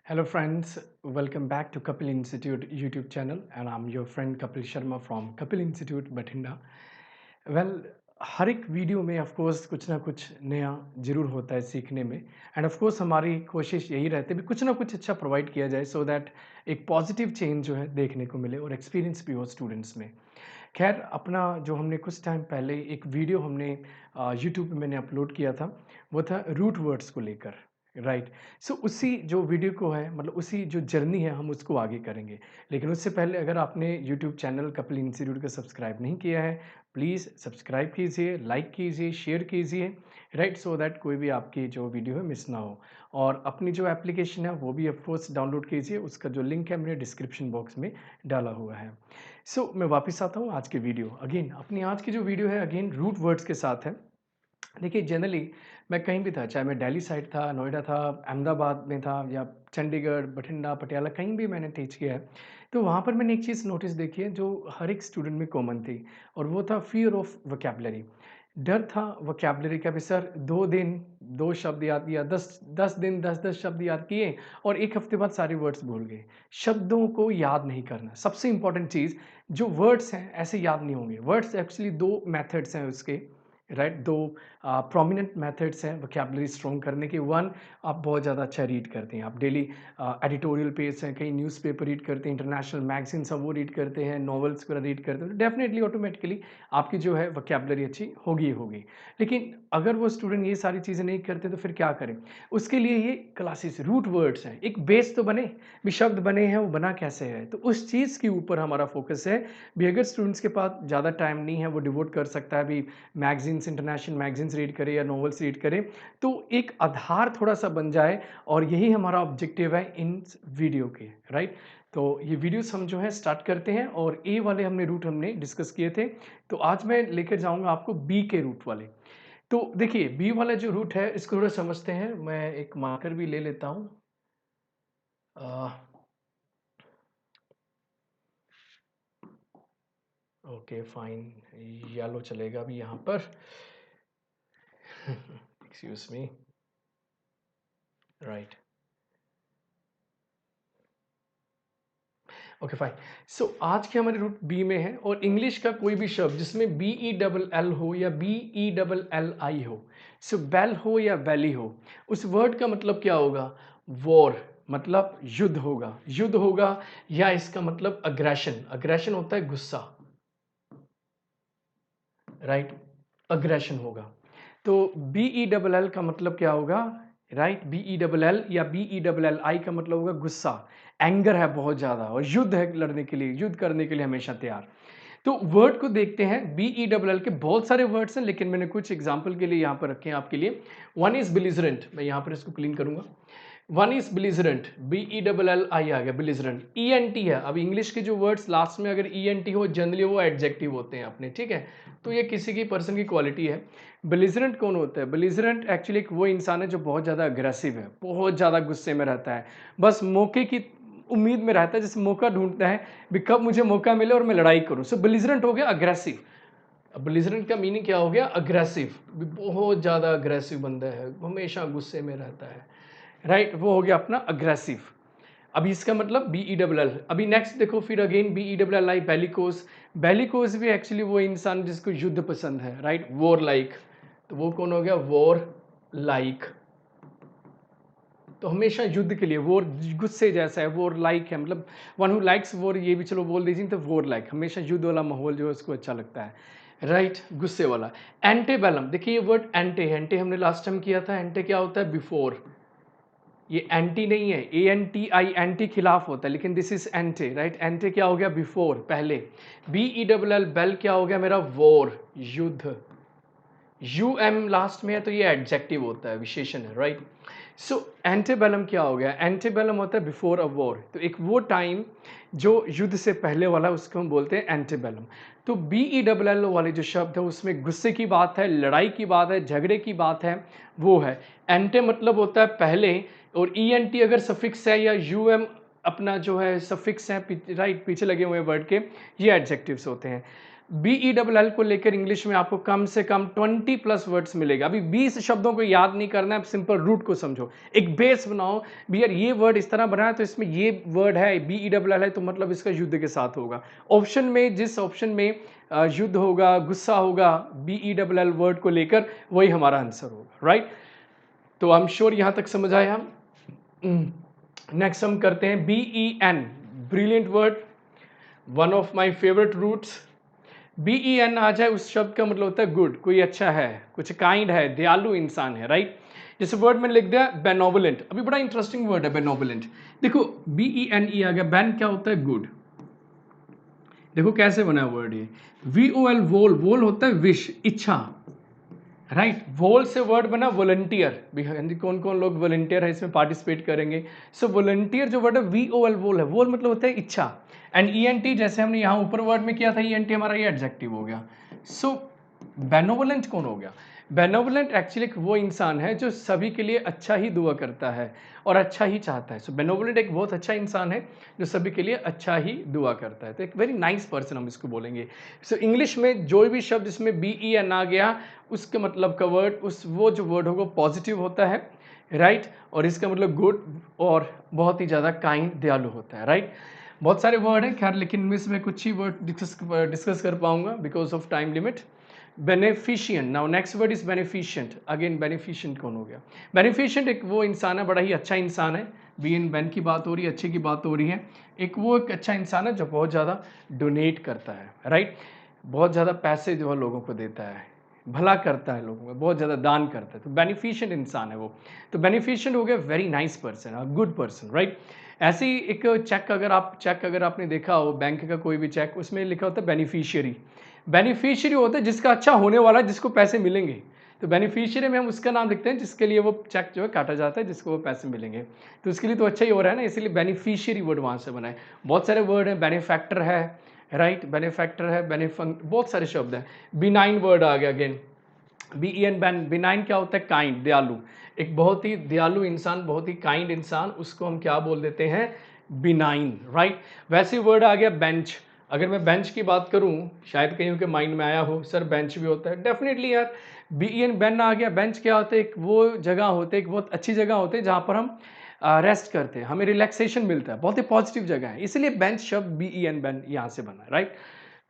Hello friends, welcome back to Kapil Institute YouTube channel and I'm your friend Kapil Sharma from Kapil Institute Bathinda. Well, हर एक video में of course कुछ ना कुछ नया ज़रूर होता है सीखने में एंड ऑफ कोर्स हमारी कोशिश यही रहती है भी कुछ ना कुछ अच्छा प्रोवाइड किया जाए सो दैट एक पॉजिटिव चेंज जो है देखने को मिले और एक्सपीरियंस भी हो स्टूडेंट्स में। खैर अपना जो हमने कुछ टाइम पहले एक वीडियो हमने यूट्यूब पे मैंने अपलोड किया था, वो था रूट वर्ड्स को लेकर, राइट। सो उसी जो वीडियो को है मतलब उसी जो जर्नी है हम उसको आगे करेंगे। लेकिन उससे पहले अगर आपने यूट्यूब चैनल कपिल इंस्टीट्यूट को सब्सक्राइब नहीं किया है, प्लीज़ सब्सक्राइब कीजिए, लाइक कीजिए, शेयर कीजिए, राइट, सो दैट कोई भी आपकी जो वीडियो है मिस ना हो। और अपनी जो एप्लीकेशन है वो भी ऑफ कोर्स डाउनलोड कीजिए, उसका जो लिंक है मैंने डिस्क्रिप्शन बॉक्स में डाला हुआ है। मैं वापस आता हूँ आज के वीडियो अगेन अपनी आज की जो वीडियो है अगेन रूट वर्ड्स के साथ है। देखिए जनरली मैं कहीं भी था, चाहे मैं दिल्ली साइड था, नोएडा था, अहमदाबाद में था या चंडीगढ़, बठिंडा, पटियाला, कहीं भी मैंने टीच किया है। तो वहाँ पर मैंने एक चीज़ नोटिस देखी है जो हर एक स्टूडेंट में कॉमन थी और वो था फ़ियर ऑफ वोकैब्युलरी। डर था वोकैब्युलरी का भी, सर 2 दिन 2 शब्द याद किया, 10 दिन 10-10 शब्द याद किए और 1 हफ्ते बाद सारे वर्ड्स भूल गए। शब्दों को याद नहीं करना, सबसे इम्पोर्टेंट चीज़। जो वर्ड्स हैं ऐसे याद नहीं होंगे। वर्ड्स एक्चुअली 2 मेथड्स हैं उसके, राइट। 2 प्रोमिनेंट मेथड्स हैं वोकैब्युलरी स्ट्रॉन्ग करने के। वन, आप बहुत ज़्यादा अच्छा रीड करते हैं, आप डेली एडिटोरियल पेज हैं, कहीं न्यूज़पेपर रीड करते हैं, इंटरनेशनल मैगज़ीन्स हैं वो रीड करते हैं, नॉवेल्स वगैरह रीड करते हैं, तो डेफिनेटली ऑटोमेटिकली आपकी जो है वोकैब्युलरी अच्छी होगी ही होगी। लेकिन अगर वो स्टूडेंट ये सारी चीज़ें नहीं करते तो फिर क्या करें? उसके लिए ये क्लासेस रूट वर्ड्स हैं, एक बेस तो बने, भी शब्द बने हैं, वो बना कैसे है? तो उस चीज़ के ऊपर हमारा फोकस है। भी अगर स्टूडेंट्स के पास ज़्यादा टाइम नहीं है, वो डिवोट कर सकता है भी मैगज़ीन्स, इंटरनेशनल मैगज़ीन्स रीड करें या नॉवेल्स रीड करें, तो एक आधार थोड़ा-सा बन जाए और यही हमारा ऑब्जेक्टिव है इन वीडियो के, राइट? तो ये वीडियोज़ हम जो है स्टार्ट करते हैं और ए वाले हमने डिस्कस किए थे, तो आज मैं लेकर जाऊँगा आपको बी के रूट वाले। तो देखिए बी वाला जो रूट है इसको थोड़ा समझते हैं, मैं एक मार्कर भी ले लेता हूँ। अ, ओके फाइन, येलो चलेगा अभी यहाँ पर। Excuse me, right. Okay fine. आज के हमारे रूट बी में है और इंग्लिश का कोई भी शब्द जिसमें बी ई डबल एल हो या B E double L I हो, बेल हो या वैली हो, उस वर्ड का मतलब क्या होगा? वॉर, मतलब युद्ध होगा, युद्ध होगा। या इसका मतलब अग्रेशन, अग्रेशन होता है गुस्सा, राइट। अग्रेशन होगा। तो बी ई डबल एल का मतलब क्या होगा? Right, B E double L या B E double L I का मतलब होगा गुस्सा, एंगर है बहुत ज़्यादा और युद्ध है, लड़ने के लिए, युद्ध करने के लिए हमेशा तैयार। तो वर्ड को देखते हैं, बी ई डबल एल के बहुत सारे वर्ड्स हैं लेकिन मैंने कुछ एग्जाम्पल के लिए यहाँ पर रखे हैं आपके लिए। वन इज बिलिजरेंट, मैं यहाँ पर इसको क्लीन करूंगा। One is belligerent, B E double L I आ गया, बिलिजरेंट। ई एन टी है, अब इंग्लिश के जो वर्ड्स लास्ट में अगर ई एन टी हो जनरली वो एडजेक्टिव होते हैं अपने, ठीक है। तो ये किसी की पर्सन की क्वालिटी है। बिलिजरेंट कौन होता है? बिलिजरेंट एक्चुअली एक वो इंसान है जो बहुत ज़्यादा अग्रेसिव है, बहुत ज़्यादा गुस्से में रहता है, बस मौके की उम्मीद में रहता है, जैसे मौका ढूंढता है भी कब मुझे मौका मिले और मैं लड़ाई करूं। बिलिजरेंट हो गया अग्रेसिव। अब बिलिजरेंट का मीनिंग क्या हो गया? अग्रेसिव, बहुत ज़्यादा अग्रेसिव बंदा है, हमेशा गुस्से में रहता है, राइट। वो हो गया अपना अग्रेसिव। अभी इसका मतलब बी ई डबल एल। अभी नेक्स्ट देखो, फिर again B E double L I, bellicose. Bellicose भी एक्चुअली वो इंसान जिसको युद्ध पसंद है, राइट। वॉर लाइक, तो वो कौन हो गया? वॉर लाइक, तो हमेशा युद्ध के लिए, वॉर गुस्से जैसा है, वॉर लाइक है, मतलब वन हु लाइक्स वॉर, ये भी चलो बोल दीजिए, तो वॉर लाइक हमेशा युद्ध वाला माहौल जो है उसको अच्छा लगता है, राइट, गुस्से वाला। एंटेबेलम, देखिए ये वर्ड एंटे, एंटे हमने लास्ट टाइम किया था। एंटे क्या होता है? बिफोर। ये एंटी नहीं है, A N T I, anti खिलाफ होता है, लेकिन this is ante, right. Ante क्या हो गया? बिफोर, पहले। B E double L, bell क्या हो गया मेरा? वॉर, युद्ध। यू एम लास्ट में है तो ये एडजेक्टिव होता है, विशेषण है, राइट। एंटेबेलम क्या हो गया? एंटेबेलम होता है बिफोर अ वॉर, तो एक वो टाइम जो युद्ध से पहले वाला उसको हम बोलते हैं एंटेबेलम। तो बी ई डबल एल वाले जो शब्द है उसमें गुस्से की बात है, लड़ाई की बात है, झगड़े की बात है, वो है। एंटे मतलब होता है पहले, और ई एन टी अगर सफिक्स है या यू एम अपना जो है सफिक्स है, राइट, पीछे लगे हुए वर्ड के, ये एडजेक्टिव्स होते हैं। BELL को लेकर इंग्लिश में आपको कम से कम 20 प्लस वर्ड्स मिलेगा। अभी 20 शब्दों को याद नहीं करना है, सिंपल रूट को समझो, एक बेस बनाओ भी यार ये वर्ड इस तरह बना है तो इसमें ये वर्ड है BELL है तो मतलब इसका युद्ध के साथ होगा। ऑप्शन में जिस ऑप्शन में युद्ध होगा, गुस्सा होगा BELL वर्ड को लेकर, वही हमारा आंसर होगा, राइट। तो आई एम श्योर यहां तक समझ आया हम। नेक्स्ट हम करते हैं BEN, brilliant word, one of my favourite roots. BEN आ जाए उस शब्द का मतलब होता है गुड, कोई अच्छा है, कुछ काइंड है, दयालु इंसान है, राइट। जैसे वर्ड में लिख दिया बेनोवलेंट, अभी बड़ा इंटरेस्टिंग वर्ड है बेनोवलेंट। देखो BENE आ गया, बैन क्या होता है गुड, देखो कैसे बना है वर्ड ये, VOL वोल, वोल होता है विश, इच्छा, राइट। वोल से वर्ड बना वॉलंटियर, कौन कौन लोग वॉलंटियर है इसमें पार्टिसिपेट करेंगे। सो वॉलंटियर जो वर्ड है VOL वोल है, वोल मतलब होता है इच्छा। एंड ENT जैसे हमने यहाँ ऊपर वर्ड में किया था, ENT हमारा ये एडजेक्टिव हो गया। सो बेनोवलेंट कौन हो गया, बेनोवलेंट एक्चुअली वो इंसान है जो सभी के लिए अच्छा ही दुआ करता है और अच्छा ही चाहता है। सो बेनोवलेंट एक बहुत अच्छा इंसान है जो सभी के लिए अच्छा ही दुआ करता है, तो एक वेरी नाइस पर्सन हम इसको बोलेंगे। सो इंग्लिश में जो भी शब्द इसमें BEN आ गया, उसके मतलब का वर्ड, उस वो जो वर्ड होगा पॉजिटिव होता है, राइट। और इसका मतलब गुड और बहुत ही ज़्यादा काइंड, दयालु होता है, राइट। बहुत सारे वर्ड हैं खैर, लेकिन मैं इसमें कुछ ही वर्ड डिस्कस कर पाऊंगा because of time limit. Beneficent, now next word is beneficent. Again beneficent कौन हो गया, बेनिफिशियंट एक वो इंसान है, बड़ा ही अच्छा इंसान है। बेन की बात हो रही है, अच्छे की बात हो रही है। एक वो एक अच्छा इंसान है जो बहुत ज़्यादा डोनेट करता है, राइट। बहुत ज़्यादा पैसे जो है लोगों को देता है, भला करता है लोगों में, बहुत ज़्यादा दान करता है, तो बेनिफिशियंट इंसान है वो। तो बेनिफिशियंट हो गया very nice person, a good person, right. ऐसे ही एक चेक अगर आपने देखा हो बैंक का कोई भी चेक, उसमें लिखा होता है बेनिफिशियरी। बेनिफिशियरी होता है जिसका अच्छा होने वाला है, जिसको पैसे मिलेंगे। तो बेनिफिशियरी में हम उसका नाम लिखते हैं जिसके लिए वो चेक जो है काटा जाता है, जिसको वो पैसे मिलेंगे। तो उसके लिए तो अच्छा ही हो रहा है ना, इसीलिए बेनिफिशियरी वर्ड वहाँ से बना है। बहुत सारे वर्ड हैं, बेनिफैक्टर है, राइट, बेनिफैक्टर है, बहुत सारे शब्द हैं। बिनाइन वर्ड आ गया अगेन, BEN बैन। बिनाइन क्या होता है, काइंड, दयालु। एक बहुत ही दयालु इंसान, बहुत ही काइंड इंसान, उसको हम क्या बोल देते हैं, बिनाइन, राइट। वैसे वर्ड आ गया बेंच। अगर मैं बेंच की बात करूं, शायद कहीं के माइंड में आया हो सर बेंच भी होता है, डेफिनेटली यार। BEN बैन आ गया। बेंच क्या होता है, एक वो जगह होती है, एक बहुत अच्छी जगह होती है जहाँ पर हम रेस्ट करते हैं, हमें रिलैक्सेशन मिलता है, बहुत ही पॉजिटिव जगह है, इसलिए बेंच शब्द BEN बैन यहाँ से बना, राइट।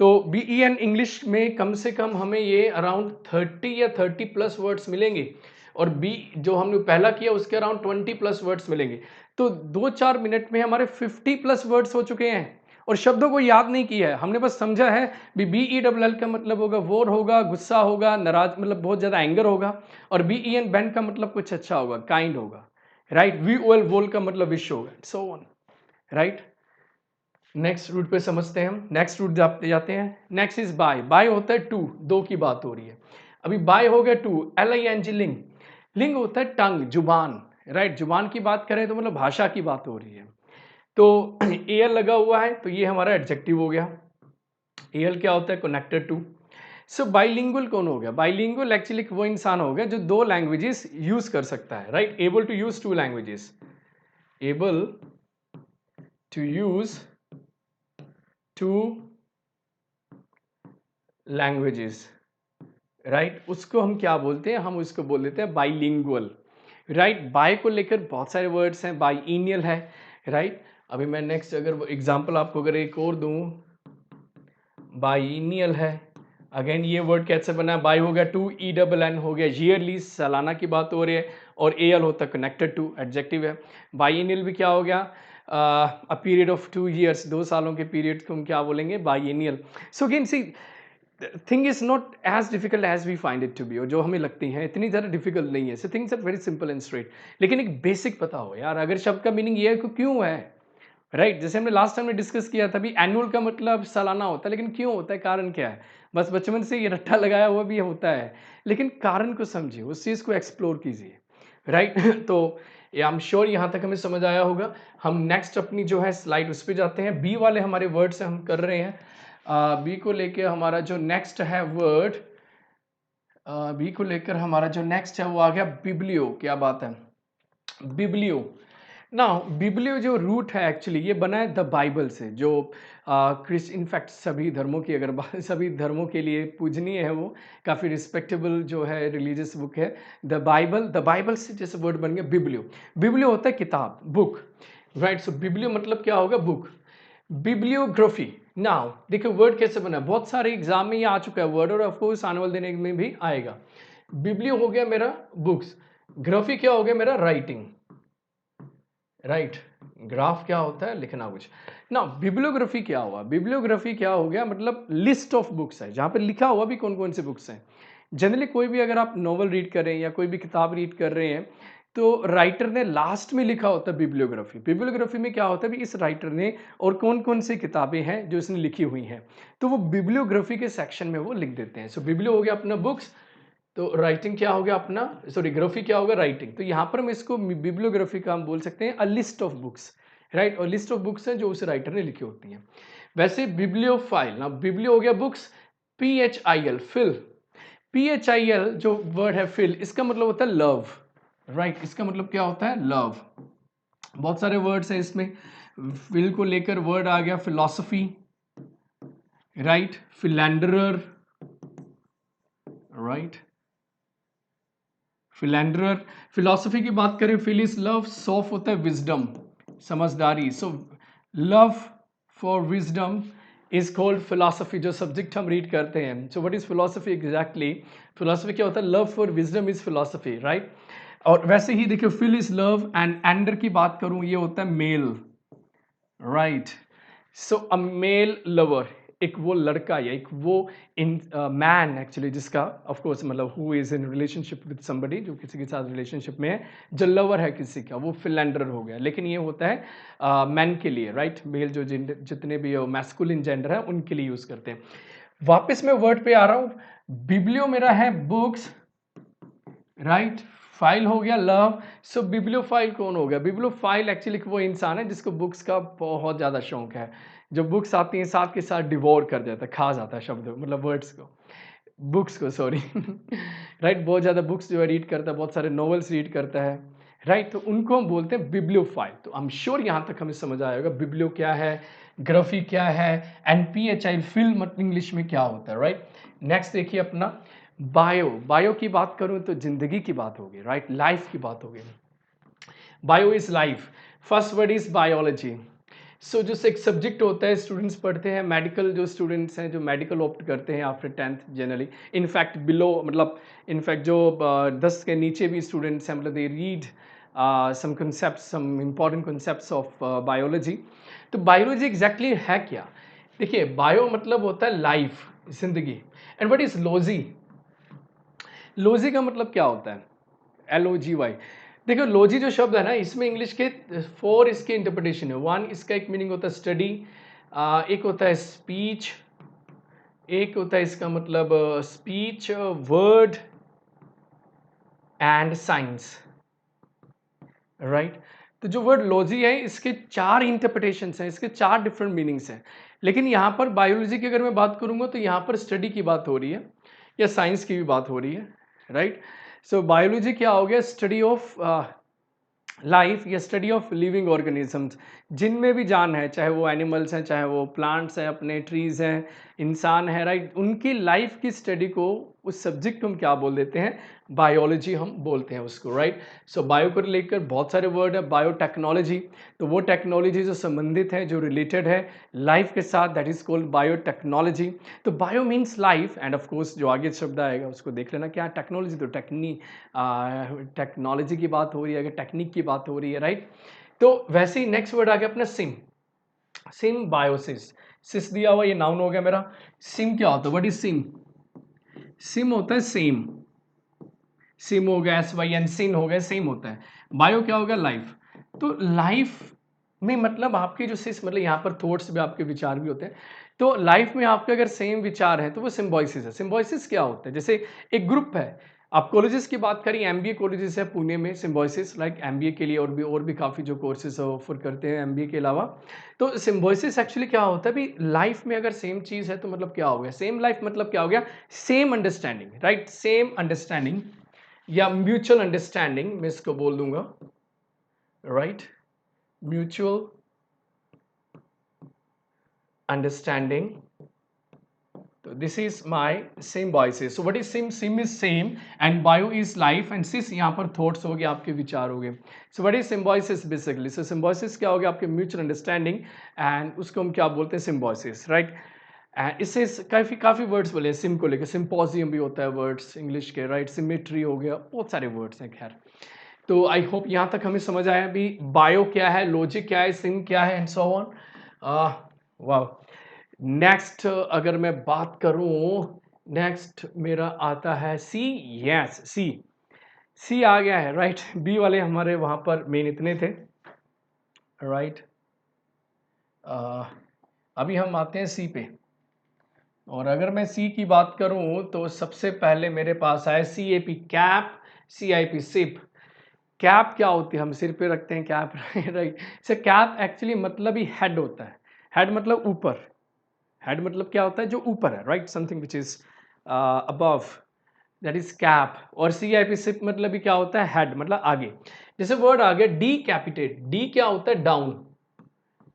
तो BEN इंग्लिश में कम से कम हमें ये अराउंड 30 या 30 प्लस वर्ड्स मिलेंगे, और बी जो हमने पहला किया उसके अराउंड 20 प्लस वर्ड्स मिलेंगे। तो 2-4 मिनट में हमारे 50 प्लस वर्ड्स हो चुके हैं, और शब्दों को याद नहीं किया है हमने, बस समझा है BELL का मतलब होगा वोर होगा, गुस्सा होगा, नाराज मतलब बहुत ज़्यादा एंगर होगा, और BEN बैन का मतलब कुछ अच्छा होगा, काइंड होगा, राइट। VOL वोल का मतलब विश होगा, so on, right. Next root पे समझते हैं हम, नेक्स्ट रूट जाते हैं। Next is by. बाय होता है टू, दो की बात हो रही है। अभी बाय हो गया टू, LING लिंग। लिंग होता है टंग, जुबान, राइट। जुबान की बात करें तो मतलब भाषा की बात हो रही है। तो AL लगा हुआ है तो ये हमारा एडजेक्टिव हो गया। AL क्या होता है, कनेक्टेड टू। सो बाइलिंगुअल कौन हो गया, बाइलिंगुअल एक्चुअली वो इंसान हो गया जो दो लैंग्वेजेस यूज कर सकता है, right. Able to use two languages, able to use two languages, right. उसको हम क्या बोलते हैं, हम उसको बोल देते हैं बाइलिंगुअल, राइट। बाय को लेकर बहुत सारे वर्ड्स हैं, बाइनियल है, राइट। अभी मैं नेक्स्ट अगर एग्जांपल आपको अगर एक और दूं, बाइनियल है। अगेन ये वर्ड कैसे बना है, बाई हो गया टू, ENN हो गया ईयरली, सालाना की बात हो रही है, और AL होता है कनेक्टेड टू, एडजेक्टिव है। बाइनियल भी क्या हो गया, अ पीरियड ऑफ 2 years, 2 सालों के पीरियड को हम क्या बोलेंगे, biennial. So again see thing is not as difficult as we find it to be, और जो हमें लगती हैं इतनी ज़्यादा डिफिकल्ट नहीं है। So things are very simple and straight, लेकिन एक बेसिक पता हो यार, अगर शब्द का मीनिंग ये है कि क्यों है, राइट। जैसे हमने लास्ट टाइम में डिस्कस किया था भी, एनुअल का मतलब सालाना होता है, लेकिन क्यों होता है, कारण क्या है। बस बचपन से ये रट्टा लगाया हुआ भी होता है, लेकिन कारण को समझिए, उस चीज़ को एक्सप्लोर कीजिए, राइट। तो आई एम श्योर यहाँ तक हमें समझ आया होगा। हम नेक्स्ट अपनी जो है स्लाइड उस पर जाते हैं। बी वाले हमारे वर्ड से हम कर रहे हैं। बी को लेके हमारा जो नेक्स्ट है वर्ड, बी को लेकर हमारा जो नेक्स्ट है वो आ गया बिब्लियो। क्या बात है, बिब्लियो। नाउ बिब्लियो जो रूट है एक्चुअली ये बना है द बाइबल से, जो क्रिस इनफैक्ट सभी धर्मों की अगर बात सभी धर्मों के लिए पूजनीय है, वो काफ़ी रिस्पेक्टेबल जो है रिलीजियस बुक है। द बाइबल से जैसे वर्ड बन गया बिब्लियो। बिब्लियो होता है किताब, बुक, राइट? सो बिब्लियो मतलब क्या होगा? बुक। बिब्लियोग्राफी, नाउ देखो वर्ड कैसे बना है, बहुत सारे एग्जाम में ये आ चुका है वर्ड, और ऑफकोर्स आने वाले दिन में भी आएगा। बिब्लियो हो गया मेरा बुक्स, ग्राफी क्या हो गया मेरा? Writing, right? ग्राफ क्या होता है? लिखना कुछ। ना बिब्लियोग्राफी क्या हुआ? बिब्लियोग्राफी क्या हो गया? मतलब लिस्ट ऑफ बुक्स है, जहां पर लिखा हुआ भी कौन कौन सी बुक्स हैं। जनरली कोई भी अगर आप नॉवल रीड कर रहे हैं या कोई भी किताब रीड कर रहे हैं, तो राइटर ने लास्ट में लिखा होता है बिब्लियोग्राफी। बिब्लियोग्राफी में क्या होता है भी, इस राइटर ने और कौन कौन सी किताबें हैं जो इसने लिखी हुई हैं, तो वो बिब्लियोग्राफी के सेक्शन में वो लिख देते हैं। सो बिब्लियो हो गया अपना बुक्स, तो राइटिंग क्या हो गया अपना, सॉरी ग्राफी क्या होगा? राइटिंग। तो यहाँ पर हम इसको बिब्लियोग्राफी का हम बोल सकते हैं a list of books, right? और लिस्ट ऑफ बुक्स हैं जो उस राइटर ने लिखी होती हैं। वैसे बिब्लियोफाइल, ना बिब्लियो हो गया बुक्स, PHIL फिल, PHIL जो वर्ड है फिल, इसका मतलब होता है लव, राइट? इसका मतलब क्या होता है? लव। बहुत सारे वर्ड्स हैं इसमें। फिल को लेकर वर्ड आ गया फिलॉसफी, राइट? फिलैंडरर, राइट? फिलैंडरर। फिलॉसफी की बात करें, फिल इज लव, सॉफ होता है विजडम, समझदारी। So love for wisdom is called philosophy, जो सब्जेक्ट हम रीड करते हैं। So what is philosophy exactly? Philosophy क्या होता है? Love for wisdom is philosophy, right? और वैसे ही देखिए phil is love, and ander की बात करूं ये होता है male, right? So a male lover, एक वो लड़का या एक वो इन मैन एक्चुअली, जिसका ऑफ कोर्स मतलब who is in relationship with somebody, जो किसी के साथ रिलेशनशिप में है, जो लवर है किसी का, वो फिलेंडर हो गया। लेकिन ये होता है मैन के लिए, राइट? मेल जो जितने भी मैस्कुलिन जेंडर है उनके लिए यूज करते हैं। वापस मैं वर्ड पे आ रहा हूं। बिब्लियो मेरा है बुक्स, राइट? फाइल हो गया लव। सो बिब्लियोफाइल कौन हो गया? बिब्लियोफाइल एक्चुअली वो इंसान है जिसको बुक्स का बहुत ज़्यादा शौक है, जो बुक्स आती हैं साथ के साथ डिवोर कर जाता है, खा जाता है शब्द मतलब वर्ड्स को, बुक्स को, सॉरी। राइट? बहुत ज़्यादा बुक्स जो है रीड करता है, बहुत सारे नॉवेल्स रीड करता है, राइट? तो उनको हम बोलते हैं बिब्लियोफाइल। तो आई एम श्योर यहाँ तक हमें समझ आया होगा बिब्लियो क्या है, ग्राफी क्या है, एंड PHI फिल्म इंग्लिश में क्या होता है, राइट? नेक्स्ट देखिए अपना बायो। बायो की बात करूं तो जिंदगी की बात होगी, राइट? लाइफ की बात होगी। Bio is life. First word is biology. So जो एक सब्जेक्ट होता है, स्टूडेंट्स पढ़ते हैं, मेडिकल जो स्टूडेंट्स हैं जो मेडिकल ऑप्ट करते हैं after 10th generally, in fact below मतलब इनफैक्ट जो 10 के नीचे भी स्टूडेंट्स हैं, मतलब they read some concept, some important concepts of biology. तो बायोलॉजी एग्जैक्टली है क्या? देखिए बायो मतलब होता है लाइफ, जिंदगी। And what is logy? Logy का मतलब क्या होता है? LOGY। देखो लॉजी जो शब्द है ना, इसमें इंग्लिश के 4 इसके इंटरप्रिटेशन है। 1 इसका एक मीनिंग होता है स्टडी, एक होता है स्पीच, एक होता है इसका मतलब speech, word and science, right? तो जो वर्ड लॉजी है इसके 4 इंटरप्रिटेशंस हैं, इसके 4 डिफरेंट मीनिंग्स हैं। लेकिन यहाँ पर बायोलॉजी की अगर मैं बात करूँगा तो यहाँ पर स्टडी की बात हो रही है या साइंस की भी बात हो रही है, राइट? सो बायोलॉजी क्या हो गया? स्टडी ऑफ लाइफ या स्टडी ऑफ लिविंग ऑर्गेनिजम्स, जिनमें भी जान है, चाहे वो एनिमल्स हैं, चाहे वो प्लांट्स हैं, अपने ट्रीज हैं, इंसान है, राइट? उनकी लाइफ की स्टडी को, उस सब्जेक्ट को हम क्या बोल देते हैं? बायोलॉजी हम बोलते हैं उसको, राइट? सो बायो को लेकर बहुत सारे वर्ड है। बायोटेक्नोलॉजी, तो वो टेक्नोलॉजी जो संबंधित है, जो रिलेटेड है लाइफ के साथ, दैट इज कॉल्ड बायोटेक्नोलॉजी। तो bio means life, end of course जो आगे शब्द आएगा उसको देख लेना क्या टेक्नोलॉजी, तो टेक्नोलॉजी की बात हो रही है, अगर टेक्निक की बात हो रही है, राइट? तो वैसे ही नेक्स्ट वर्ड आ गया अपना सिम। सिम बायोसिस, सिस दिया हुआ, ये नाउन हो गया मेरा। सिम क्या होता है? What is SIM? सिम होता है सेम, सिम हो गया, SYN, सिन हो गया, सेम होता है। बायो क्या हो गया? लाइफ। तो लाइफ में मतलब आपके जो सिस मतलब यहाँ पर थॉट्स भी, आपके विचार भी होते हैं। तो लाइफ में आपके अगर सेम विचार हैं तो वो सिम्बोइसिस है। सिम्बोइसिस क्या होता है? जैसे एक ग्रुप है, आप कॉलेजेस की बात करें, MBA कॉलेजेस है पुणे में, सिम्बोइसिस लाइक MBA के लिए और भी काफ़ी जो कोर्सेज ऑफर करते हैं MBA के अलावा। तो सिम्बोइसिस एक्चुअली क्या होता है भी, लाइफ में अगर सेम चीज़ है तो मतलब क्या हो गया? सेम लाइफ मतलब क्या हो गया? Same understanding, right? Same understanding या म्यूचुअल अंडरस्टैंडिंग मैं इसको बोल दूंगा, right? mutual understanding. So this is my symbiosis. So what is sim? Sim is same and bio is life and sis यहाँ पर thoughts हो गए, आपके विचार हो गए. So what is symbiosis basically? So symbiosis क्या हो गया? आपके mutual understanding and उसको हम क्या बोलते हैं? Symbiosis, right? इससे काफ़ी काफ़ी वर्ड्स बोले सिम को लेकर. सिम्पोजियम भी होता है वर्ड्स इंग्लिश के, राइट? सिमेट्री हो गया, बहुत सारे वर्ड्स हैं. खैर, तो आई होप यहाँ तक हमें समझ आया अभी बायो क्या है, लॉजिक क्या है, सिम क्या है एंड सो ऑन. वाह. नेक्स्ट अगर मैं बात करूं, नेक्स्ट मेरा आता है सी. यस, सी. सी आ गया है, राइट? बी वाले हमारे वहां पर मेन इतने थे, राइट? अभी हम आते हैं सी पे. और अगर मैं सी की बात करूं तो सबसे पहले मेरे पास आया C A P cap, C I P sip. Cap क्या होती है? हम सिर पे रखते हैं cap, right? So cap actually मतलब ही हेड होता है. हेड मतलब ऊपर. हेड मतलब क्या होता है? जो ऊपर है, right? Something which is above, that is cap. और सी आई पी सिप मतलब भी क्या होता है? हेड मतलब आगे. जैसे वर्ड आ गया डी कैपिटेट. डी क्या होता है? डाउन.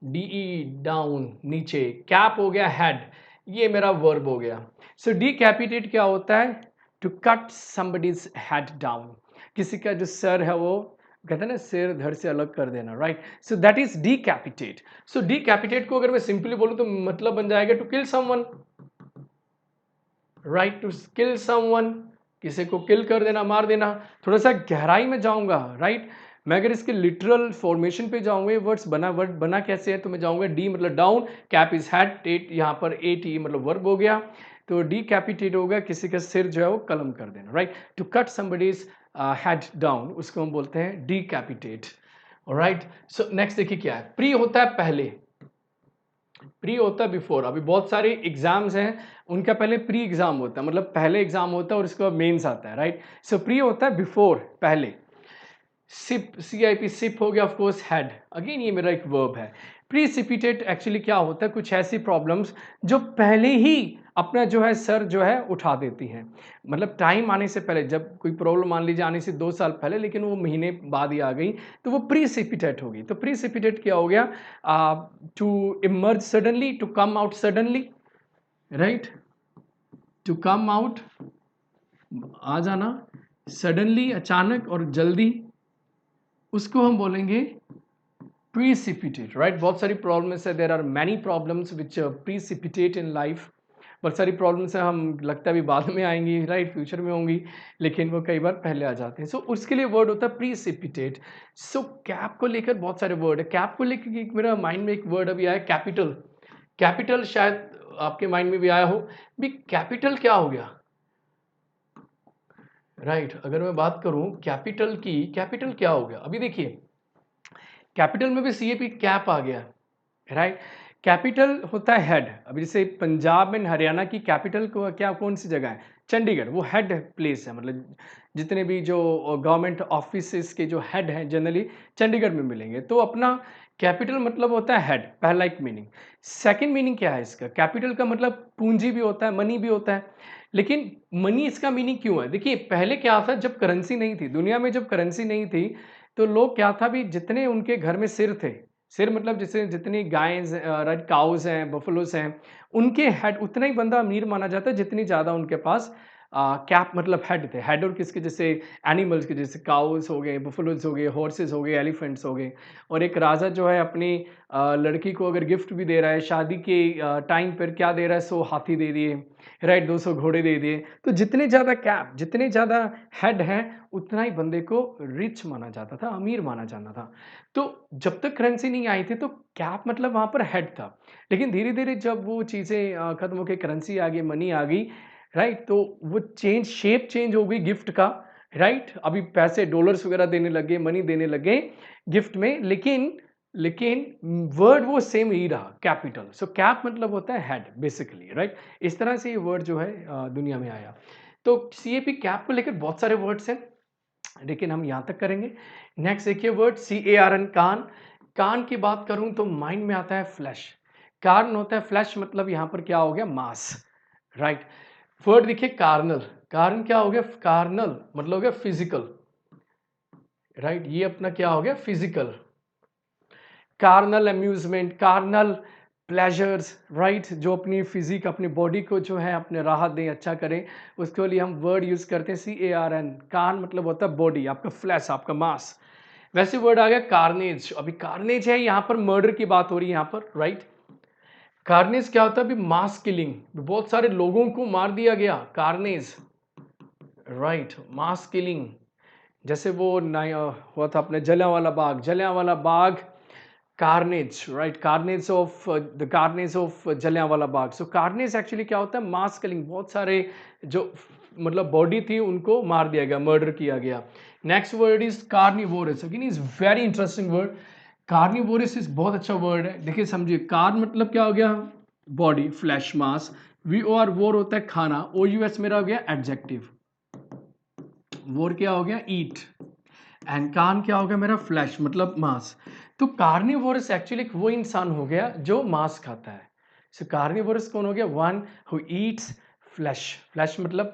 डीई डाउन, नीचे. कैप हो गया हेड. ये मेरा वर्ब हो गया. सो डी कैपिटेट क्या होता है? To cut somebody's head down. किसी का जो सर है वो कहते हैं ना, सिर धड़ से अलग कर देना, राइट? So that is decapitate. So decapitate को अगर मैं सिंपली बोलूं तो मतलब बन जाएगा to kill someone, right? To kill someone, किसी को किल कर देना, मार देना. थोड़ा सा गहराई में जाऊंगा, राइट? मैं अगर इसके लिटरल फॉर्मेशन पे जाऊंगा, ये वर्ड्स बना, वर्ड बना कैसे है, तो मैं जाऊंगा डी मतलब down, cap is head, tate यहाँ पर ए टी मतलब वर्ब हो गया. तो डी कैपिटेट होगा किसी का सिर जो है वो कलम कर देना, राइट? To cut somebody's head down, उसको हम बोलते हैं decapitate. Right. So next देखिए क्या है. प्री होता है पहले, प्री होता है बिफोर. अभी बहुत सारे एग्जाम्स हैं, उनका पहले प्री एग्जाम होता है, मतलब पहले एग्जाम होता है और उसके बाद मेंस आता है, राइट? सो प्री होता है बिफोर, पहले. Cip, C I P cip हो गया ऑफ कोर्स हेड. अगेन ये मेरा एक वर्ब है. प्रीसिपिटेट एक्चुअली क्या होता है? कुछ ऐसी प्रॉब्लम्स जो पहले ही अपना जो है सर जो है उठा देती हैं. मतलब टाइम आने से पहले, जब कोई प्रॉब्लम मान लीजिए आने से 2 साल पहले, लेकिन वो महीने बाद ही आ गई, तो वो प्रीसिपिटेट होगी. तो प्रीसिपिटेट क्या हो गया? To emerge suddenly, to come out suddenly, right? To come out, आ जाना, सडनली अचानक और जल्दी, उसको हम बोलेंगे precipitate, right? बहुत सारी प्रॉब्लम्स है. There are many problems which precipitate in life. बहुत सारी प्रॉब्लम्स है, हम लगता है अभी बाद में आएंगी, राइट? फ्यूचर में होंगी, लेकिन वो कई बार पहले आ जाते हैं. सो उसके लिए वर्ड होता है precipitate. सो कैप को लेकर बहुत सारे वर्ड है. कैप को लेकर एक मेरा माइंड में एक वर्ड अभी आया, कैपिटल. कैपिटल शायद आपके माइंड में भी आया हो. भी कैपिटल क्या हो गया, राइट? अगर मैं बात करूं कैपिटल की, कैपिटल क्या हो गया? अभी देखिए कैपिटल में भी सीएपी कैप आ गया, राइट? कैपिटल होता है हेड. अभी जैसे पंजाब एंड हरियाणा की कैपिटल को क्या, कौन सी जगह है? चंडीगढ़. वो हेड प्लेस है, मतलब जितने भी जो गवर्नमेंट ऑफिस के जो हेड हैं जनरली चंडीगढ़ में मिलेंगे. तो अपना कैपिटल मतलब होता है हेड, पहला एक मीनिंग. सेकंड मीनिंग क्या है इसका? कैपिटल का मतलब पूंजी भी होता है, मनी भी होता है. लेकिन मनी इसका मीनिंग क्यों है? देखिए पहले क्या था, जब करेंसी नहीं थी दुनिया में, जब करेंसी नहीं थी, तो लोग क्या था भी, जितने उनके घर में सिर थे, सिर मतलब जैसे जितनी गायें, राइट, काउज हैं, बफलोस हैं, उनके हेड, उतना ही बंदा अमीर माना जाता है जितनी ज़्यादा उनके पास कैप मतलब हेड थे. हेड और किसके? जैसे एनिमल्स के, जैसे काउस हो गए, बफलोज हो गए, हॉर्सेस हो गए, एलिफेंट्स हो गए. और एक राजा जो है अपनी लड़की को अगर गिफ्ट भी दे रहा है शादी के टाइम पर, क्या दे रहा है? 100 हाथी दे दिए, राइट? 200 घोड़े दे दिए. तो जितने ज़्यादा कैप, जितने ज़्यादा हेड हैं, उतना ही बंदे को रिच माना जाता था, अमीर माना जाता था. तो जब तक करेंसी नहीं आई थी तो कैप मतलब वहाँ पर हेड था. लेकिन धीरे-धीरे जब वो चीज़ें खत्म हो के करेंसी आ गई, मनी आ गई, राइट? तो वो चेंज, शेप चेंज हो गई गिफ्ट का, राइट? अभी पैसे डॉलर्स वगैरह देने लगे, मनी देने लगे गिफ्ट में, लेकिन लेकिन वर्ड वो सेम ही रहा, कैपिटल. सो कैप मतलब होता है हेड बेसिकली, राइट? इस तरह से ये वर्ड जो है दुनिया में आया. तो सीएपी कैप को लेकर बहुत सारे वर्ड्स हैं, लेकिन हम यहाँ तक करेंगे. नेक्स्ट देखिए word C A R N, कान. कान की बात करूं तो माइंड में आता है फ्लैश. कार्न होता है फ्लैश, मतलब यहाँ पर क्या हो गया? मास, राइट? वर्ड देखिए कार्नल. कार्न क्या हो गया? कार्नल मतलब हो गया फिजिकल, राइट? ये अपना क्या हो गया? Physical. Carnal amusement, carnal pleasures, right, जो अपनी फिजिक, अपनी बॉडी को जो है अपने राहत दें, अच्छा करें, उसके लिए हम वर्ड यूज करते हैं CARN। कार्न मतलब होता है बॉडी, आपका फ्लैश, आपका मास। वैसे वर्ड आ गया कार्नेज। अभी कार्नेज है, यहाँ पर मर्डर की बात हो रही है यहाँ पर, राइट। कार्नेज क्या होता है? अभी मास किलिंग, बहुत सारे लोगों को मार दिया गया, कार्नेज, राइट, मास किलिंग। जैसे वो हुआ था अपने Jallianwala Bagh, Jallianwala Bagh, carnage, right, carnage of the carnage of Jallianwala Bagh. So carnage actually क्या होता है? मास किलिंग, बहुत सारे जो मतलब बॉडी थी उनको मार दिया गया, मर्डर किया गया। Next word is carnivorous. Again is very interesting word. Carnivorous is बहुत अच्छा वर्ड है। देखिए समझिए, कार मतलब क्या हो गया? बॉडी, फ्लैश, मास। VOR वोर होता है खाना। OUS मेरा हो गया एडजेक्टिव। वोर क्या हो गया? ईट। एंड कार्न क्या हो गया मेरा? फ्लैश मतलब मांस। तो कार्निवोरस एक्चुअली वो इंसान हो गया जो मांस खाता है। सो कार्निवोरस कौन हो गया? One who Yeats flash. Flash मतलब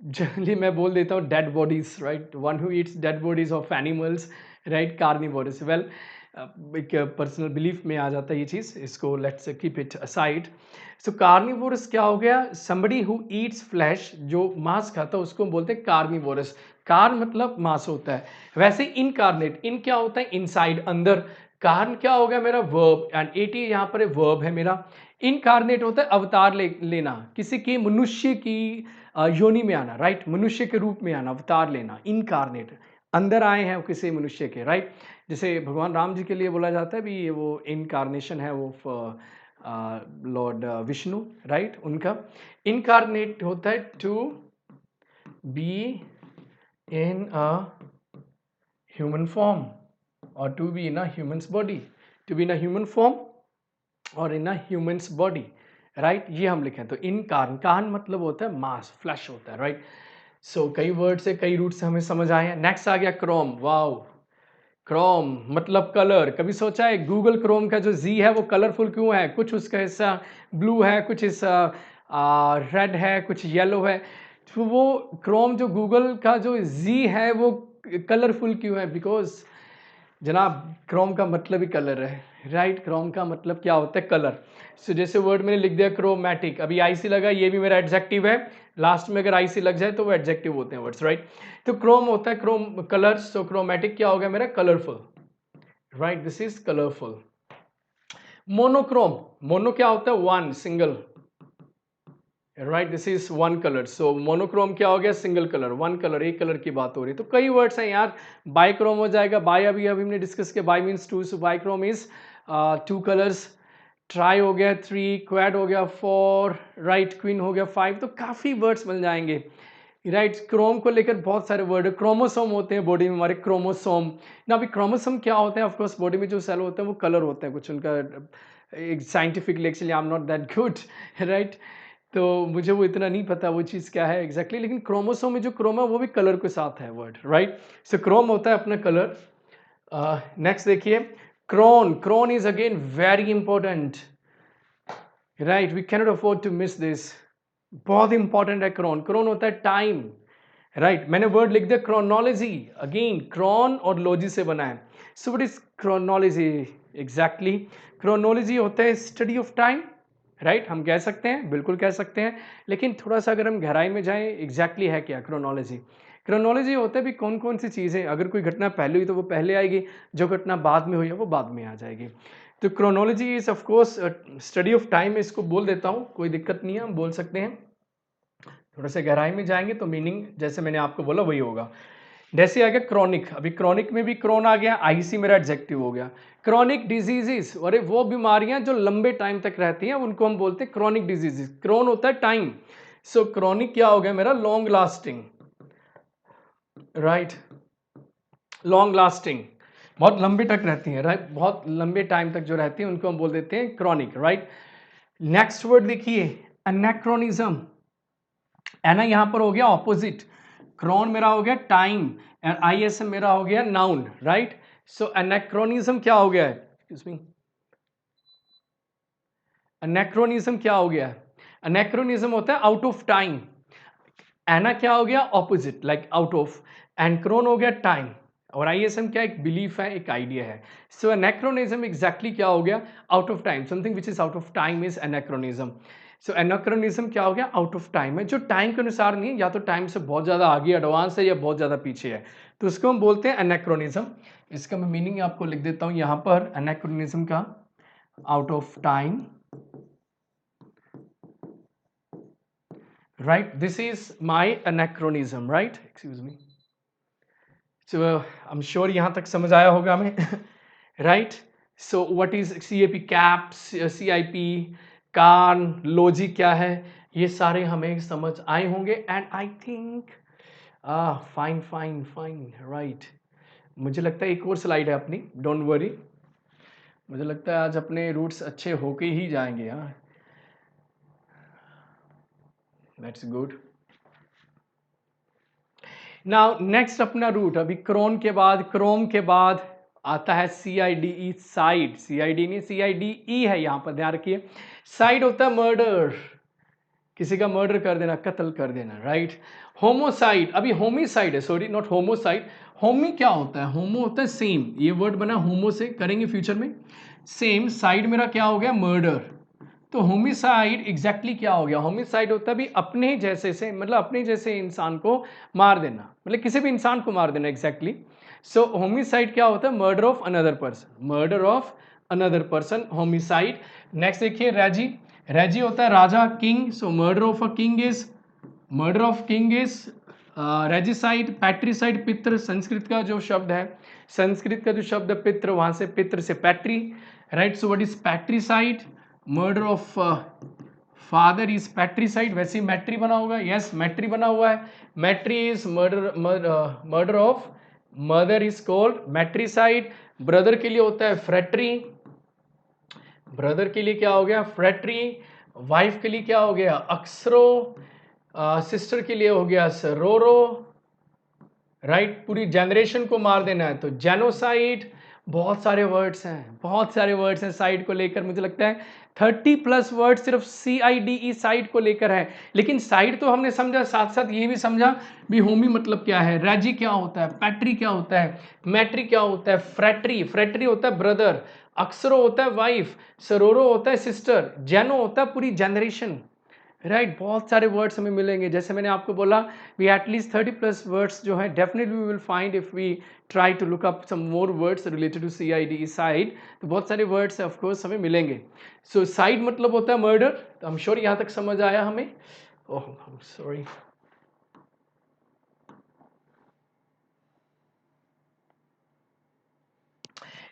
जनरली मैं बोल देता हूँ dead bodies, right, one who Yeats dead bodies of animals, right, carnivorous. Well, एक पर्सनल बिलीफ में आ जाता है ये चीज, इसको let's keep it aside. So carnivorous क्या हो गया? somebody who eats flesh, जो मांस खाता है उसको बोलते हैं कार्निवोरस। कार मतलब मांस होता है। वैसे इनकार्नेट, इन क्या होता है? इनसाइड, अंदर। कार्न क्या हो गया मेरा? वर्ब, एंड एटी यहाँ पर वर्ब है मेरा। इनकार्नेट होता है अवतार लेना, किसी की मनुष्य की योनि में आना, राइट, मनुष्य के रूप में आना, अवतार लेना, इनकार्नेट, अंदर आए हैं किसी मनुष्य के, राइट। जैसे भगवान राम जी के लिए बोला जाता है भी वो इनकारनेशन है वो लॉर्ड विष्णु, राइट, उनका इनकारनेट होता है to be in a human form और to be in a humans body, to be in a human form और in a humans body, right, ये हम लिखें। तो इनकारन, कार्न मतलब होता है मास, फ्लैश होता है, राइट। सो कई वर्ड से, कई रूट से हमें समझ आए हैं। नेक्स्ट आ गया क्रोम। वाओ, क्रोम मतलब कलर। कभी सोचा है गूगल क्रोम का जो जी है वो कलरफुल क्यों है? कुछ उसका हिस्सा ब्लू है, कुछ हिस्सा रेड है, कुछ येलो है। तो वो क्रोम जो गूगल का जो जी है वो कलरफुल क्यों है? बिकॉज जनाब क्रोम का मतलब ही कलर है, राइट। क्रोम का मतलब क्या होता है? कलर। सो जैसे वर्ड मैंने लिख दिया क्रोमैटिक, अभी आईसी लगा, ये भी मेरा एडजेक्टिव है। लास्ट में अगर आईसी लग जाए तो वो एडजेक्टिव होते हैं वर्ड्स, राइट। तो क्रोम होता है क्रोम, कलर। सो क्रोमैटिक क्या हो गया मेरा? Colourful, right, this is colourful. Monochrome, mono क्या होता है? One, single, right, this is one colour. So monochrome क्या हो गया? सिंगल कलर, वन कलर, एक कलर की बात हो रही है। तो कई वर्ड्स हैं यार। बाइक्रोम हो जाएगा, बाय अभी अभी हमने डिस्कस किया, bi means two, so bichrome is two colours. Tri हो गया 3, क्वाड हो गया 4, राइट, क्वीन हो गया 5। तो काफी वर्ड्स मिल जाएंगे, राइट। क्रोम को लेकर बहुत सारे वर्ड। क्रोमोसोम होते हैं बॉडी में हमारे, क्रोमोसोम ना। अभी क्रोमोसोम क्या होते हैं? ऑफकोर्स बॉडी में जो सेल होते हैं वो कलर होते हैं कुछ, उनका एक scientific actually I am not that good, right. तो मुझे वो इतना नहीं पता वो चीज़ क्या है एग्जैक्टली, लेकिन क्रोमोसोम में जो क्रोम है वो भी कलर के साथ है वर्ड, राइट। सो क्रोम होता है अपना कलर। नेक्स्ट देखिए, chron. Chron is again very important, right, we cannot afford to miss this. बहुत इंपॉर्टेंट है क्रोन। क्रोन होता है टाइम, राइट। मैंने वर्ड लिख दिया क्रोनोलॉजी। अगेन क्रोन और लॉजी से बना है। So what is chronology exactly? Chronology होता है स्टडी ऑफ टाइम, राइट, हम कह सकते हैं, बिल्कुल कह सकते हैं। लेकिन थोड़ा सा अगर हम गहराई में जाएं, एग्जैक्टली है क्या क्रोनोलॉजी? क्रोनोलॉजी होता है भी कौन कौन सी चीज़ें, अगर कोई घटना पहले हुई तो वो पहले आएगी, जो घटना बाद में हुई है वो बाद में आ जाएगी। तो chronology is of course study of time, इसको बोल देता हूँ, कोई दिक्कत नहीं है, हम बोल सकते हैं। थोड़ा सा गहराई में जाएंगे तो मीनिंग जैसे मैंने आपको बोला वही होगा। जैसे आ गया क्रॉनिक। अभी क्रॉनिक में भी क्रोन आ गया, आईसी मेरा एडजेक्टिव हो गया। क्रॉनिक डिजीजेस, अरे वो बीमारियां जो लंबे टाइम तक रहती हैं उनको हम बोलते हैं क्रॉनिक डिजीजेस। क्रोन होता है टाइम, सो क्रॉनिक क्या हो गया मेरा? Long lasting, right, long lasting, बहुत लंबे तक रहती हैं, राइट, बहुत लंबे टाइम तक जो रहती हैं उनको हम बोल देते हैं क्रॉनिक, राइट। नेक्स्ट वर्ड देखिए, एनेक्रोनिज्म। एना यहां पर हो गया ऑपोजिट, क्रोन मेरा हो गया टाइम एंड आईएसएम मेरा हो गया नाउन, राइट। सो एनेक्रोनिज्म क्या हो गया है? एक्सक्यूज मी, एनेक्रोनिज्म क्या हो गया है? एनेक्रोनिज्म होता है आउट ऑफ टाइम। एना क्या हो गया? Opposite, like out of. And chron हो गया टाइम, और आईएसएम क्या, एक बिलीफ है, एक आइडिया है। सो एनाक्रोनिज्म एग्जैक्टली क्या हो गया, out of time, something which is out of time is anachronism. So anachronism क्या हो गया, आउट ऑफ टाइम है, जो टाइम के अनुसार नहीं है, या तो टाइम से बहुत ज़्यादा आगे एडवांस है या बहुत ज़्यादा पीछे है, तो उसको हम बोलते हैं एनाक्रोनिज्म। इसका मैं मीनिंग आपको लिख देता हूँ यहाँ पर, एनाक्रोनिज्म का, out of time, right, this is my anachronism, right, excuse me. So I am sure यहाँ तक समझ आया होगा हमें right. So what is CAP, caps, CIP, कान, लॉजिक क्या है, ये सारे हमें समझ आए होंगे। And I think fine fine fine, right. मुझे लगता है एक और स्लाइड है अपनी, डोंट वरी, मुझे लगता है आज अपने रूट्स अच्छे होके ही जाएंगे। हाँ, दैट्स गुड। नाउ नेक्स्ट अपना रूट, अभी क्रोम के बाद आता है CIDE, साइड। CID नहीं, CIDE है, यहां पर ध्यान रखिए। साइड होता है मर्डर, किसी का मर्डर कर देना, कत्ल कर देना, राइट। होमोसाइड, अभी होमिसाइड है, सॉरी नॉट होमोसाइड। होमी क्या होता है, होमो होता है सेम, ये वर्ड बना होमो से, करेंगे फ्यूचर में। सेम, साइड मेरा क्या हो गया, मर्डर। तो होमिसाइड एग्जैक्टली क्या हो गया, होमिसाइड होता है भी अपने जैसे से, मतलब अपने जैसे इंसान को मार देना, मतलब किसी भी इंसान को मार देना एग्जैक्टली। सो होमिसाइड क्या होता है, murder of another person, murder of another person, homicide. Next देखिए रेजी, रेजी होता है राजा, king. So murder of a king is, murder of king is regicide. Patricide, पितृ, संस्कृत का जो शब्द है, संस्कृत का जो शब्द है पितृ, वहां से पितृ से patri, right. So what is patricide, murder of father is patricide. वैसे ही मैट्री बना होगा, यस मैट्री बना हुआ है, matri is murder, murder of mother is called matricide. Brother के लिए होता है फ्रेट्री, ब्रदर के लिए क्या हो गया, फ्रेट्री। वाइफ के लिए क्या हो गया, अक्सरो। सिस्टर के लिए हो गया सरोरो, राइट। पूरी जनरेशन को मार देना है तो जेनोसाइड। बहुत सारे वर्ड्स हैं, बहुत सारे वर्ड्स हैं साइड को लेकर, मुझे लगता है 30+ वर्ड सिर्फ CIDE साइड को लेकर है। लेकिन साइड तो हमने समझा, साथ साथ ये भी समझा भी होमी मतलब क्या है, रेजी क्या होता है, पैट्री क्या होता है, मैट्री क्या होता है, फ्रेट्री, फ्रेट्री होता है ब्रदर, अक्सरो होता है वाइफ, सरोरो होता है सिस्टर, जेनो होता है पूरी जनरेशन, राइट। बहुत सारे वर्ड्स हमें मिलेंगे, जैसे मैंने आपको बोला वी एटलीस्ट 30+ वर्ड्स जो है definitely we will find if we try to look up some more words related to CIDE cide, तो बहुत सारे वर्ड्स ऑफ कोर्स हमें मिलेंगे। सो साइड मतलब होता है मर्डर, तो आई एम श्योर यहाँ तक समझ आया हमें। Oh sorry,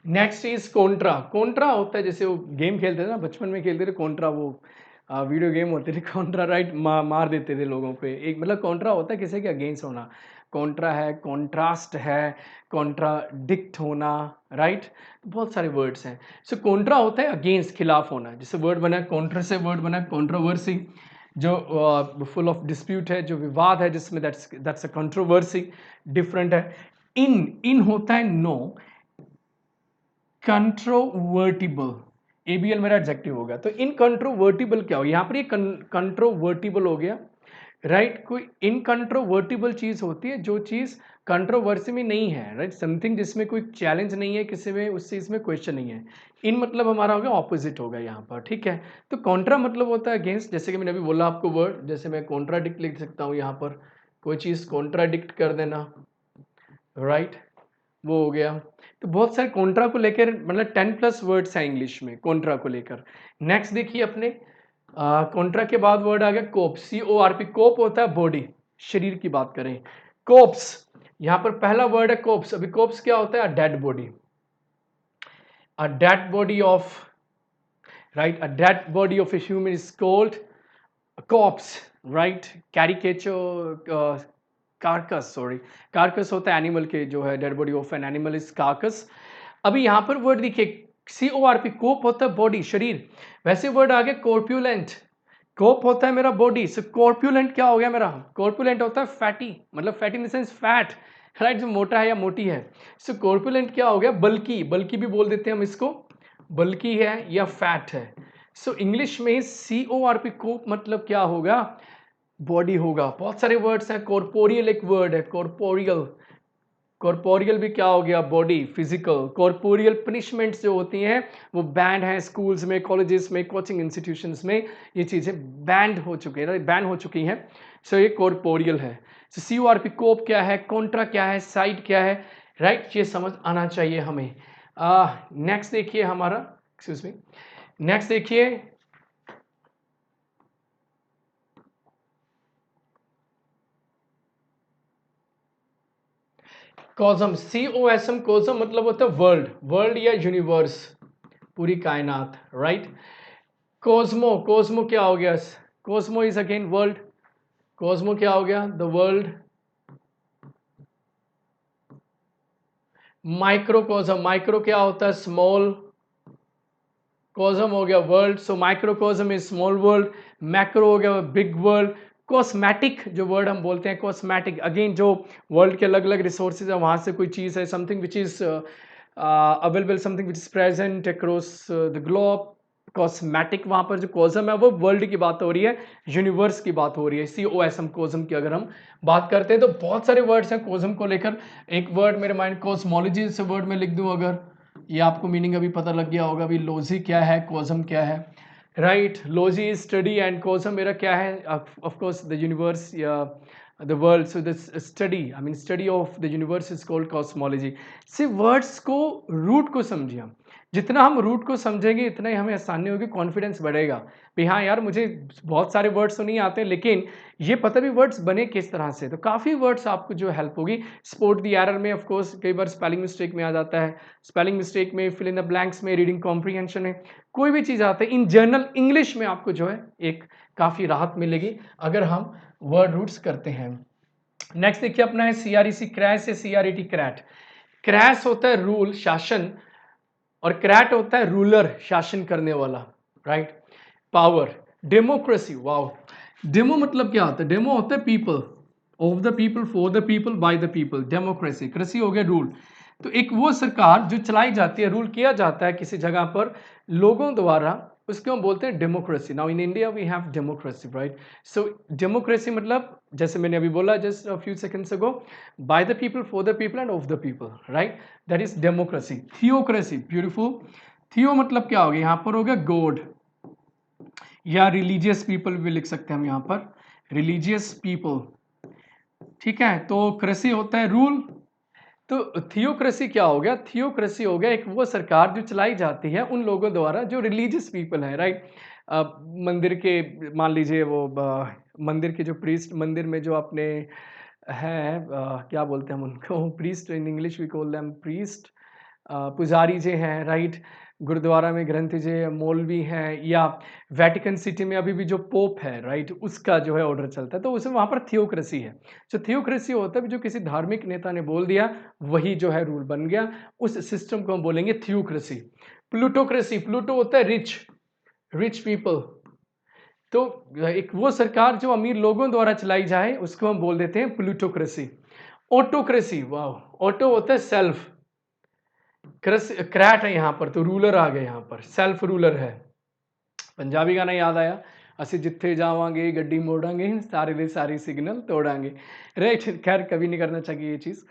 next is Contra. Contra होता है, जैसे वो गेम खेलते थे ना, बचपन में खेलते थे कॉन्ट्रा, वो वीडियो गेम होते थे कॉन्ट्रा, राइट, मार देते थे लोगों पे, एक मतलब कॉन्ट्रा होता है किसी के अगेंस्ट होना, कॉन्ट्रा है, कॉन्ट्रास्ट है, कॉन्ट्राडिक्ट होना, राइट। बहुत सारे वर्ड्स हैं। सो कॉन्ट्रा होता है अगेंस्ट, खिलाफ होना, जैसे वर्ड बना है कॉन्ट्रा से, वर्ड बना है कॉन्ट्रोवर्सी, जो फुल ऑफ डिस्प्यूट है, जो विवाद है जिसमें, दैट्स अ कंट्रोवर्सी, डिफरेंट है। इन होता है नो, कंट्रोवर्टिबल, ABL मेरा एडजेक्टिव होगा, तो इनकंट्रोवर्टिबल क्या हो, यहां पर ये कंट्रोवर्टिबल हो गया, राइट। कोई इनकंट्रोवर्टिबल चीज होती है जो चीज कंट्रोवर्सी में नहीं है, राइट, समथिंग जिसमें कोई चैलेंज नहीं है किसी में, उस चीज में क्वेश्चन नहीं है। इन मतलब हमारा हो गया ऑपोजिट होगा यहाँ पर, ठीक है। तो कॉन्ट्रा मतलब होता है अगेंस्ट, जैसे कि मैंने अभी बोला आपको वर्ड, जैसे मैं कॉन्ट्राडिक्ट लिख सकता हूँ यहाँ पर, कोई चीज कॉन्ट्राडिक्ट कर देना, राइट, वो हो गया। तो बहुत सारे कॉन्ट्रा को लेकर, मतलब 10+ वर्ड्स हैं इंग्लिश में कॉन्ट्रा को लेकर। नेक्स्ट देखिए अपने, कॉन्ट्रा के बाद वर्ड आ गया कोप, CORP। कोप होता है बॉडी, शरीर की बात करें, कोप्स, यहां पर पहला वर्ड है कोप्स। अभी कोप्स क्या होता है, dead body, a dead body of, right, a dead body of a human is called corpse, right. Caricature, carcass, sorry, carcass होता है एनिमल के, जो है dead body of an animal is carcass. अभी यहां पर वर्ड देखिए, CORP, कोप होता है बॉडी, शरीर। वैसे वर्ड आ गया कॉर्प्यूलेंट, कोप होता है मेरा बॉडी, सो कॉर्प्यूलेंट क्या हो गया मेरा, कॉर्प्यूलेंट होता है फैटी, मतलब fatty in the sense fat, right, जो मोटा है या मोटी है। सो कॉर्प्यूलेंट क्या हो गया, बल्कि, बल्कि भी बोल देते हैं हम इसको, बल्कि है या फैट है। सो इंग्लिश में CORP, कोप मतलब क्या होगा, बॉडी होगा। बहुत सारे वर्ड्स हैं, कॉर्पोरियल एक वर्ड है, कॉर्पोरियल, कॉर्पोरियल भी क्या हो गया, बॉडी, फिजिकल। कॉर्पोरियल पनिशमेंट्स जो होती हैं वो बैंड हैं स्कूल्स में, कॉलेजेस में, कोचिंग इंस्टीट्यूशंस में, ये चीज़ें बैंड हो चुकी है, बैन हो चुकी हैं। सो ये कॉर्पोरियल है। सो CORP, कोप क्या है, कॉन्ट्रा क्या है, साइड क्या है, राइट, ये समझ आना चाहिए हमें। नेक्स्ट देखिए हमारा, एक्सक्यूज मी, नेक्स्ट देखिए, कॉजम, COSM, कॉजम मतलब होता है वर्ल्ड, वर्ल्ड या यूनिवर्स, पूरी कायनात, राइट। कोस्मो, कोस्मो क्या हो गया, Cosmo is again world, Cosmo क्या हो गया, द वर्ल्ड। माइक्रोकोजम, माइक्रो क्या होता है, स्मॉल, कोजम हो गया world, so microcosm is small world. Macro हो गया बिग वर्ल्ड। कॉस्मेटिक जो वर्ड हम बोलते हैं, कॉस्मेटिक अगेन जो वर्ल्ड के अलग अलग रिसोर्सेज है वहां से कोई चीज है, something which is available, something which is present across the globe. Cosmetic, वहां पर जो कॉजम है वो वर्ल्ड की बात हो रही है, यूनिवर्स की बात हो रही है। COSM, कोजम की अगर हम बात करते हैं तो बहुत सारे वर्ड्स हैं कोजम को लेकर। एक वर्ड मेरे माइंड, कॉस्मोलॉजी से वर्ड में लिख दूं अगर, ये आपको मीनिंग अभी पता लग गया होगा अभी, लॉजी क्या है, कॉजम क्या है, right. Logy is study and cosm मेरा क्या है, ऑफ कोर्स द यूनिवर्स या the world. So the study, I mean study of the universe is called cosmology. से वर्ड्स को, रूट को समझिए हम, जितना हम रूट को समझेंगे इतना ही हमें आसानी होगी, कॉन्फिडेंस बढ़ेगा भी हाँ यार मुझे बहुत सारे वर्ड्स तो नहीं आते लेकिन ये पता भी वर्ड्स बने किस तरह से, तो काफ़ी वर्ड्स आपको जो हेल्प होगी। स्पॉट द एरर में ऑफ कोर्स कई बार स्पेलिंग मिस्टेक में आ जाता है, स्पेलिंग मिस्टेक में, फिल इन द ब्लैंक्स में, रीडिंग कॉम्प्रीहेंशन में, कोई भी चीज़ आता है, इन जनरल इंग्लिश में आपको जो है एक काफ़ी राहत मिलेगी अगर हम वर्ड रूट्स करते हैं। नेक्स्ट देखिए अपना है CREC, क्रैश, या CRET, क्रैट। क्रैश होता है रूल, शासन, और क्रैट होता है रूलर, शासन करने वाला, right, power. Democracy, wow, demo मतलब क्या होता है, डेमो होता है people, of the people, for the people, bye the people. Democracy, कृषि हो गया रूल, तो एक वो सरकार जो चलाई जाती है, रूल किया जाता है किसी जगह पर लोगों द्वारा, उसको हम बोलते हैं democracy. Now in India we have democracy, right. So democracy मतलब जैसे मैंने अभी बोला just a few seconds ago, by the people, for the people and of the people, right, that is democracy. Theocracy, beautiful, theo मतलब क्या हो गया, यहां पर हो गया गॉड या रिलीजियस पीपल भी लिख सकते हैं हम यहां पर, रिलीजियस पीपल, ठीक है। तो कृषि होता है रूल, तो थियोक्रेसी क्या हो गया, थियोक्रेसी हो गया एक वो सरकार जो चलाई जाती है उन लोगों द्वारा जो रिलीजियस पीपल है, राइट। मंदिर के, मान लीजिए वो मंदिर के जो प्रीस्ट, मंदिर में जो अपने हैं, क्या बोलते हैं हम उनको, priest, in English we call them priest, पुजारी जी हैं, राइट। गुरुद्वारा में ग्रंथी जी, मौलवी हैं, या वेटिकन सिटी में अभी भी जो पोप है, राइट, उसका जो है ऑर्डर चलता है, तो उसमें वहाँ पर थियोक्रेसी है। जो थियोक्रेसी होता है जो किसी धार्मिक नेता ने बोल दिया वही जो है रूल बन गया, उस सिस्टम को हम बोलेंगे थियोक्रेसी। प्लूटोक्रेसी, प्लूटो होता है रिच, रिच पीपल, तो एक वो सरकार जो अमीर लोगों द्वारा चलाई जाए उसको हम बोल देते हैं प्लूटोक्रेसी। ऑटोक्रेसी, वाह, ऑटो होता है सेल्फ, क्रैट है यहाँ पर, तो रूलर आ गए यहाँ पर, सेल्फ रूलर है। पंजाबी गाना याद आया, ਅਸੀਂ जिथे जावांगे गड्डी मोड़ांगे सारे दे सारे सिग्नल तोड़ांगे, राइट। खैर कभी नहीं करना चाहिए ये चीज़।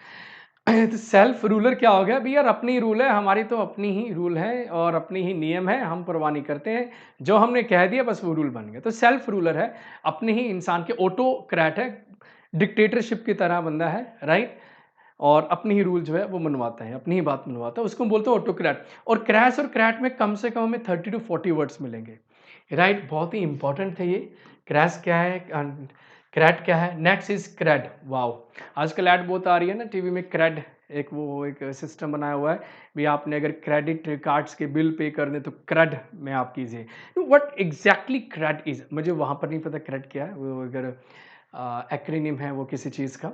तो सेल्फ रूलर क्या हो गया भी यार, अपनी रूल है हमारी, तो अपनी ही रूल है और अपनी ही नियम है, हम परवाह नहीं करते हैं, जो हमने कह दिया बस वो रूल बन गया। तो सेल्फ रूलर है, अपने ही इंसान के, ऑटोक्रेट है, डिक्टेटरशिप की तरह बंदा है, राइट, और अपनी ही रूल जो है वो मनवाता है, अपनी ही बात मनवाता है, उसको हम बोलते हैं ऑटोक्रेट। और क्रैश और क्रैट में कम से कम हमें 30 to 40 वर्ड्स मिलेंगे, राइट, बहुत ही इंपॉर्टेंट है ये। क्रैश क्या है, क्रैट क्या है, नेक्स्ट इज क्रेड, वाओ, आजकल ऐड बहुत आ रही है ना टीवी में, क्रेड, एक वो एक सिस्टम बनाया हुआ है भी, आपने अगर क्रेडिट कार्ड्स के बिल पे करने तो क्रेड में आप कीजिए। व्हाट एग्जैक्टली क्रेड इज, मुझे वहाँ पर नहीं पता क्रेड क्या है, वो अगर एक्रोनिम है वो किसी चीज़ का,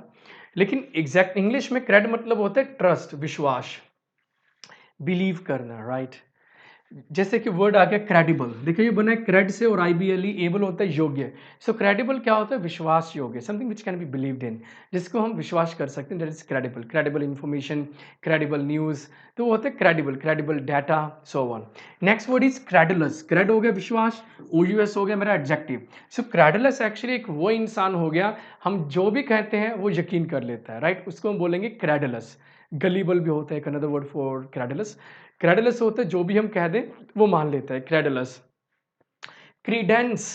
लेकिन एग्जैक्ट इंग्लिश में क्रेड मतलब होता है ट्रस्ट, विश्वास, बिलीव करना, राइट। जैसे कि वर्ड आ गया क्रेडिबल, देखिए ये बना है क्रेड से और IBLE, एबल होता है योग्य। सो क्रेडिबल क्या होता है? विश्वास योग्य, something which can be believed in, जिसको हम विश्वास कर सकते हैं, that is credible. Credible information, credible news, तो वो होता है credible, credible data, so on. Next word is credulous, cred हो गया विश्वास, OUS हो गया मेरा एडजेक्टिव। सो क्रेडुलस एक्चुअली एक वो इंसान हो गया, हम जो भी कहते हैं वो यकीन कर लेता है, राइट, उसको हम बोलेंगे क्रेडुलस। गलीबल भी होता है एक another word for credulous. Credulous होता है जो भी हम कह दें वो मान लेता है, क्रेडुलस। क्रीडेंस,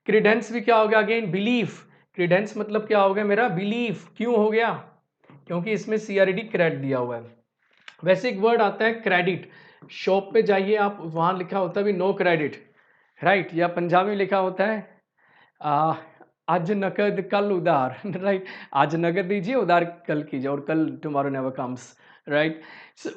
क्रीडेंस भी क्या हो गया? Again belief. क्रीडेंस मतलब क्या हो गया मेरा? बिलीफ। क्यों हो गया? क्योंकि इसमें CRED, क्रेड दिया हुआ है। वैसे एक वर्ड आता है क्रेडिट, शॉप पे जाइए आप, वहां लिखा होता है भी नो क्रेडिट, राइट, या पंजाबी में लिखा होता है आ, आज नकद कल उधार राइट, आज नकद दीजिए उधार कल कीजिए, और कल tomorrow never comes, right.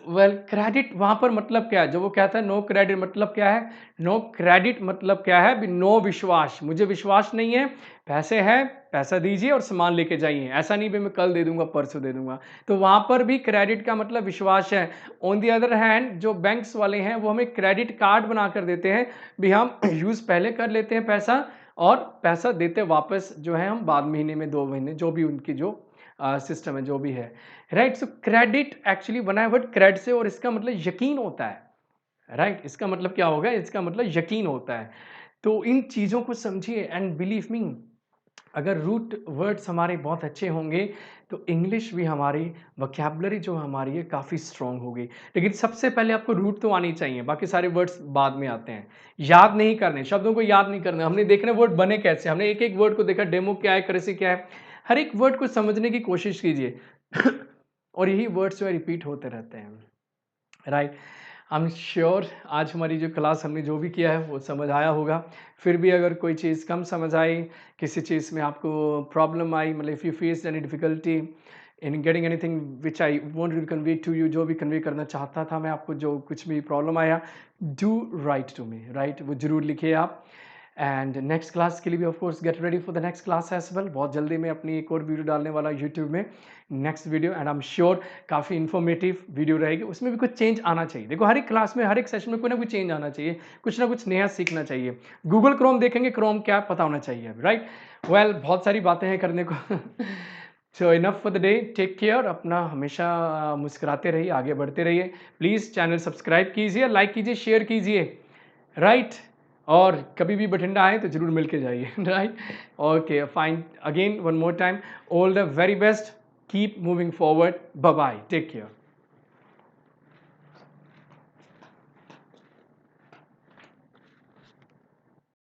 Well credit वहां पर मतलब क्या है? जो वो कहता है नो क्रेडिट मतलब क्या है? नो क्रेडिट मतलब क्या है? नो विश्वास, मुझे विश्वास नहीं है, पैसे हैं, पैसा दीजिए और सामान लेके जाइए, ऐसा नहीं भी मैं कल दे दूंगा परसों दे दूंगा। तो वहां पर भी क्रेडिट का मतलब विश्वास है। ऑन दी अदर हैंड जो बैंक्स वाले हैं वो हमें क्रेडिट कार्ड बना कर देते हैं, भी हम यूज पहले कर लेते हैं पैसा, और पैसा देते वापस जो है हम बाद महीने में, 2 महीने, जो भी उनकी जो सिस्टम है, जो भी है, राइट। सो क्रेडिट एक्चुअली बना है वर्ड क्रेड से, और इसका मतलब यकीन होता है, राइट। इसका मतलब क्या होगा? इसका मतलब यकीन होता है। तो इन चीज़ों को समझिए, एंड बिलीव मी, अगर रूट वर्ड्स हमारे बहुत अच्छे होंगे तो इंग्लिश भी हमारी, वोकैबुलरी जो हमारी है काफ़ी स्ट्रांग होगी। लेकिन सबसे पहले आपको रूट तो आनी चाहिए, बाकी सारे वर्ड्स बाद में आते हैं। याद नहीं करने, शब्दों को याद नहीं करना, हमने देखना वर्ड बने कैसे, हमने एक एक वर्ड को देखा, डेमो क्या है, करेंसी क्या है, हर एक वर्ड को समझने की कोशिश कीजिए और यही वर्ड्स जो है रिपीट होते रहते हैं, राइट। आई एम श्योर आज हमारी जो क्लास हमने जो भी किया है वो समझ आया होगा। फिर भी अगर कोई चीज़ कम समझ आई, किसी चीज़ में आपको प्रॉब्लम आई, मतलब if you face any difficulty in getting anything which I want to convey to you, जो भी कन्वे करना चाहता था मैं आपको, जो कुछ भी प्रॉब्लम आया, do write to me, right, वो ज़रूर लिखिए आप। एंड नेक्स्ट क्लास के लिए भी of course get ready for the next class as well. बहुत जल्दी मैं अपनी एक और वीडियो डालने वाला यूट्यूब में, next video, and I am sure काफ़ी इन्फॉर्मेटिव वीडियो रहेगी, उसमें भी कुछ चेंज आना चाहिए। देखो हर एक क्लास में, हर एक सेशन में कोई ना कोई चेंज आना चाहिए, कुछ ना कुछ नया सीखना चाहिए। गूगल क्रोम देखेंगे, क्रोम क्या पता होना चाहिए, राइट। वेल बहुत सारी बातें हैं करने को so enough for the day, take care, अपना हमेशा मुस्कुराते रहिए, आगे बढ़ते रहिए। प्लीज़ चैनल सब्सक्राइब कीजिए, लाइक कीजिए, शेयर कीजिए, राइट। और कभी भी बठिंडा आए तो जरूर मिल के जाइए, right. Okay fine, again one more time, all the very best, keep moving forward, bye bye, take care.